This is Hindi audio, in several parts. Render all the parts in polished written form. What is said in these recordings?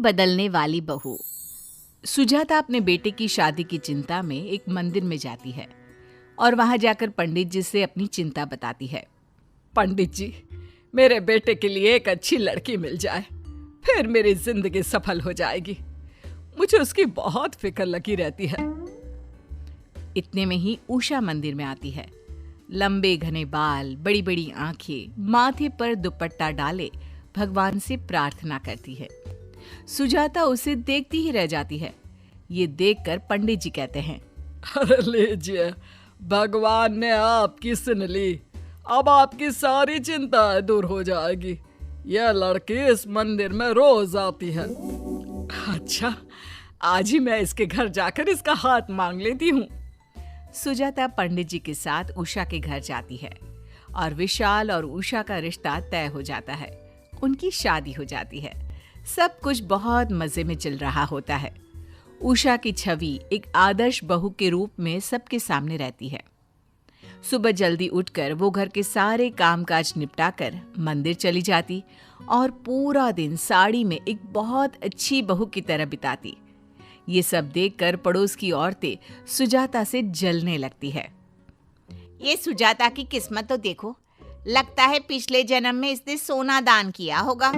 बदलने वाली बहू। सुजाता अपने बेटे की शादी की चिंता में एक मंदिर में जाती है और वहां जाकर पंडित जी से अपनी चिंता बताती है। पंडित जी, मेरे बेटे के लिए एक अच्छी लड़की मिल जाए, फिर मेरी जिंदगी सफल हो जाएगी। मुझे उसकी बहुत फिक्र लगी रहती है। इतने में ही उषा मंदिर में आती है। लंबे घने बाल, बड़ी बड़ी आंखें, माथे पर दुपट्टा डाले भगवान से प्रार्थना करती है। सुजाता उसे देखती ही रह जाती है। ये देखकर पंडित जी कहते हैं, अरे लीजिए, भगवान ने आपकी सुन ली। अब आपकी सारी चिंताएं दूर हो जाएगी। यह लड़की इस मंदिर में रोज आती है। अच्छा, आज ही मैं इसके घर जाकर इसका हाथ मांग लेती हूँ। सुजाता पंडित जी के साथ उषा के घर जाती है और विशाल और उषा का रिश्ता तय हो जाता है। उनकी शादी हो जाती है। सब कुछ बहुत मजे में चल रहा होता है। उषा की छवि एक आदर्श बहू के रूप में सबके सामने रहती है। सुबह जल्दी उठकर वो घर के सारे कामकाज निपटाकर मंदिर चली जाती और पूरा दिन साड़ी में एक बहुत अच्छी बहू की तरह बिताती। ये सब देखकर पड़ोस की औरतें सुजाता से जलने लगती है। ये सुजाता की किस्मत तो देखो, लगता है पिछले जन्म में इसने सोना दान किया होगा।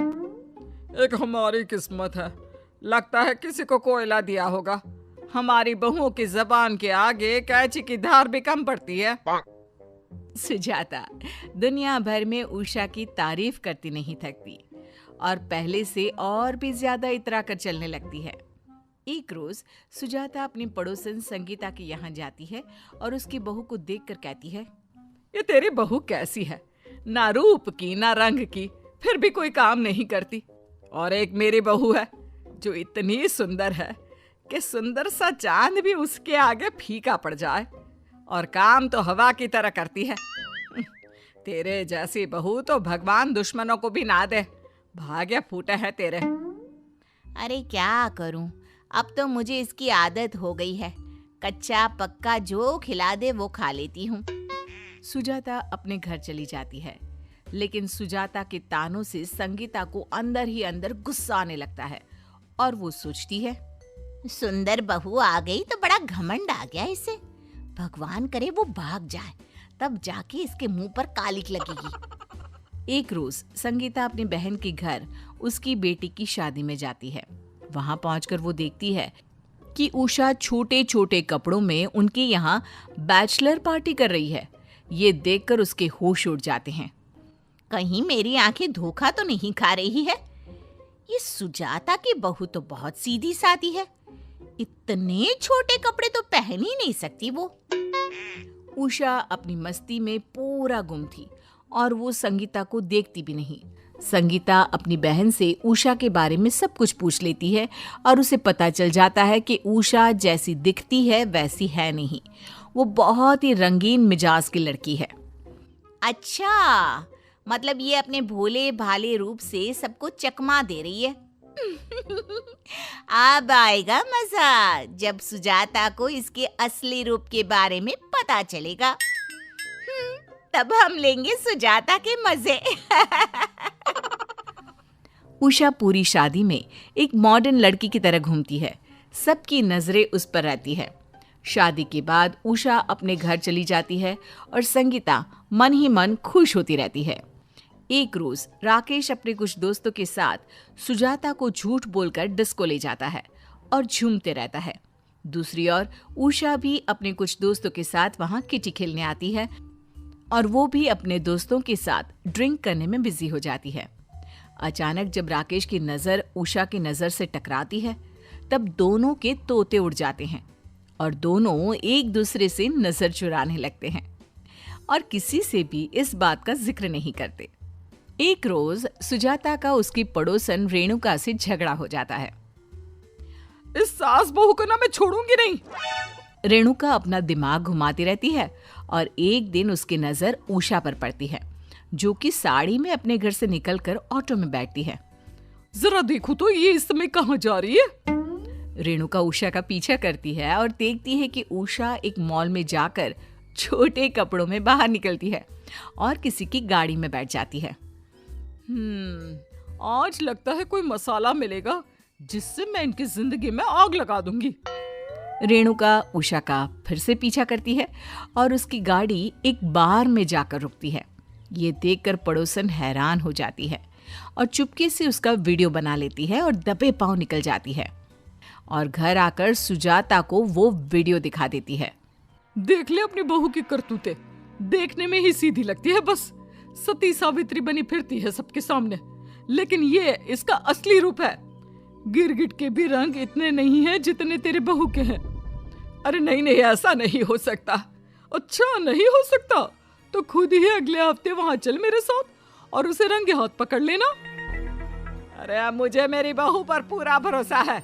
एक हमारी किस्मत है, लगता है किसी को कोयला दिया होगा। हमारी बहुओं की जबान के आगे कैंची की धार भी कम पड़ती है। सुजाता दुनिया भर में उषा की तारीफ करती नहीं थकती और पहले से और भी ज्यादा इतरा कर चलने लगती है। एक रोज सुजाता अपनी पड़ोसन संगीता के यहाँ जाती है और उसकी बहू को देखकर कहती है, ये तेरी बहू कैसी है, ना रूप की ना रंग की, फिर भी कोई काम नहीं करती। और एक मेरी बहू है जो इतनी सुंदर है कि सुंदर सा चांद भी उसके आगे फीका पड़ जाए, और काम तो हवा की तरह करती है। तेरे जैसी बहू तो भगवान दुश्मनों को भी ना दे, भाग्य फूटे हैं तेरे। अरे क्या करूं, अब तो मुझे इसकी आदत हो गई है। कच्चा पक्का जो खिला दे वो खा लेती हूँ। सुजाता अपने घर चली जाती है, लेकिन सुजाता के तानों से संगीता को अंदर ही अंदर गुस्सा आने लगता है और वो सोचती है, सुंदर बहू आ गई तो बड़ा घमंड आ गया इसे। भगवान करे वो भाग जाए, तब जाके इसके मुंह पर कालिक लगेगी। एक रोज संगीता अपनी बहन के घर उसकी बेटी की शादी में जाती है। वहां पहुंचकर वो देखती है कि उषा छोटे छोटे कपड़ों में उनके यहाँ बैचलर पार्टी कर रही है। ये देखकर उसके होश उड़ जाते हैं। कहीं मेरी आंखें धोखा तो नहीं खा रही है। ये सुजाता की बहू तो बहुत सीधी सादी है, इतने छोटे कपड़े तो पहन ही नहीं सकती वो। उषा अपनी मस्ती में पूरा गुम थी और वो संगीता को देखती भी नहीं। संगीता अपनी बहन से उषा के बारे में सब कुछ पूछ लेती है और उसे पता चल जाता है कि उषा जैसी दिखती है वैसी है नहीं। वो बहुत ही रंगीन मिजाज की लड़की है। अच्छा, मतलब ये अपने भोले भाले रूप से सबको चकमा दे रही है। अब आएगा मजा जब सुजाता को इसके असली रूप के बारे में पता चलेगा। तब हम लेंगे सुजाता के मजे। उषा पूरी शादी में एक मॉडर्न लड़की की तरह घूमती है। सबकी नजरें उस पर रहती है। शादी के बाद उषा अपने घर चली जाती है और संगीता मन ही मन खुश होती रहती है। एक रोज राकेश अपने कुछ दोस्तों के साथ सुजाता को झूठ बोलकर डिस्को ले जाता है और झूमते रहता है। दूसरी ओर उषा भी अपने कुछ दोस्तों के साथ वहां किटी खेलने आती है और वो भी अपने दोस्तों के साथ ड्रिंक करने में बिजी हो जाती है। अचानक जब राकेश की नजर उषा की नजर से टकराती है, तब दोनों के तोते उड़ जाते हैं और दोनों एक दूसरे से नजर चुराने लगते हैं और किसी से भी इस बात का जिक्र नहीं करते। एक रोज सुजाता का उसकी पड़ोसन रेणुका से झगड़ा हो जाता है। इस सास बहू को ना मैं छोड़ूंगी नहीं। रेणुका अपना दिमाग घुमाती रहती है और एक दिन उसकी नजर उषा पर पड़ती है, जो कि साड़ी में अपने घर से निकलकर ऑटो में बैठती है। जरा देखो तो ये इस समय कहाँ जा रही है। रेणुका उषा का पीछा करती है और देखती है कि उषा एक मॉल में जाकर छोटे कपड़ों में बाहर निकलती है और किसी की गाड़ी में बैठ जाती है। आज लगता है कोई मसाला मिलेगा जिससे मैं इनकी जिंदगी में आग लगा दूंगी। रेणुका उषा का फिर से पीछा करती है और उसकी गाड़ी एक बार में जाकर रुकती है। ये देखकर पड़ोसन हैरान हो जाती है और चुपके से उसका वीडियो बना लेती है और दबे पांव निकल जाती है और घर आकर सुजाता को वो वीडियो दिखा देती है। देख ले अपनी बहू की करतूतें, देखने में ही सीधी लगती है, बस सती सावित्री बनी फिरती है सबके सामने, लेकिन ये इसका असली रूप है। गिरगिट के भी रंग इतने नहीं हैं जितने तेरे बहू के हैं। अरे नहीं नहीं, ऐसा नहीं हो सकता। अच्छा नहीं हो सकता तो खुद ही अगले हफ्ते वहां चल मेरे साथ और उसे रंगे हाथ पकड़ लेना। अरे मुझे मेरी बहू पर पूरा भरोसा है,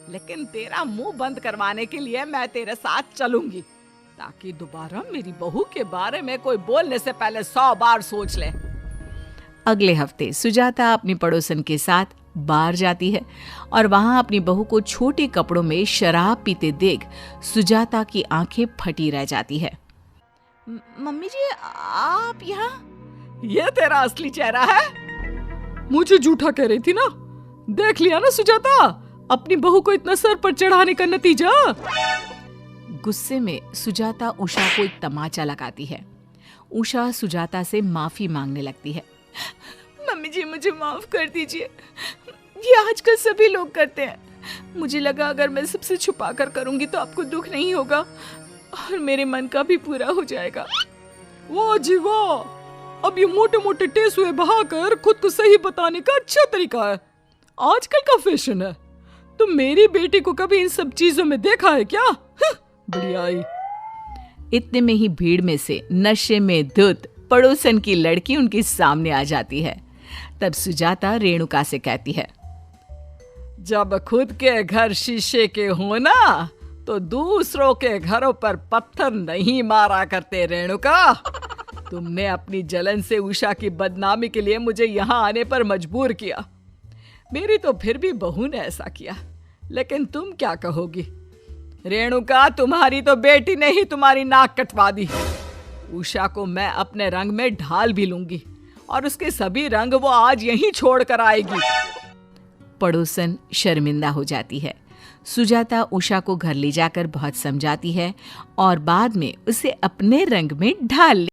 लेकिन तेरा मुंह बंद करवाने के लिए मैं तेरे साथ चलूंगी, ताकि दोबारा मेरी बहू के बारे में कोई बोलने से पहले 100 बार सोच ले। अगले हफ्ते सुजाता अपनी पड़ोसन के साथ बाहर जाती है और वहां अपनी बहू को छोटे कपड़ों में शराब पीते देख सुजाता की आंखें फटी रह जाती है। मम्मी जी, आप यहाँ? ये तेरा असली चेहरा है? मुझे झूठा कह रही थी ना। देख लिया ना सुजाता, अपनी बहू को इतना सर पर चढ़ाने का नतीजा। गुस्से में सुजाता उषा को एक तमाचा लगाती है। उषा सुजाता से माफी मांगने लगती है। मम्मी जी, मुझे माफ कर दीजिए, ये आजकल सभी लोग करते हैं। मुझे लगा अगर मैं सबसे छुपा कर करूंगी तो आपको दुख नहीं होगा और मेरे मन का भी पूरा हो जाएगा। वाह जी वाह, अब ये मोटे मोटे टेसुए बहाकर खुद को सही बताने का अच्छा तरीका है, आजकल का फैशन है। तुम मेरी बेटी को कभी इन सब चीजों में देखा है क्या? बढ़िया ही। इतने में ही भीड़ में से नशे में धुत पड़ोसन की लड़की उनके सामने आ जाती है। तब सुजाता रेणुका से कहती है, जब खुद के घर शीशे के हो ना, तो दूसरों के घरों पर पत्थर नहीं मारा करते रेणुका। तुमने अपनी जलन से उषा की बदनामी के लिए मुझे यहाँ आने पर मजबूर किया। मेरी तो फिर भी बहू ने ऐसा किया, लेकिन तुम क्या कहोगी? रेणुका, तुम्हारी तो बेटी ने ही तुम्हारी नाक कटवा दी। उषा को मैं अपने रंग में ढाल भी लूंगी और उसके सभी रंग वो आज यहीं छोड़ कर आएगी। पड़ोसन शर्मिंदा हो जाती है। सुजाता उषा को घर ले जाकर बहुत समझाती है और बाद में उसे अपने रंग में ढाल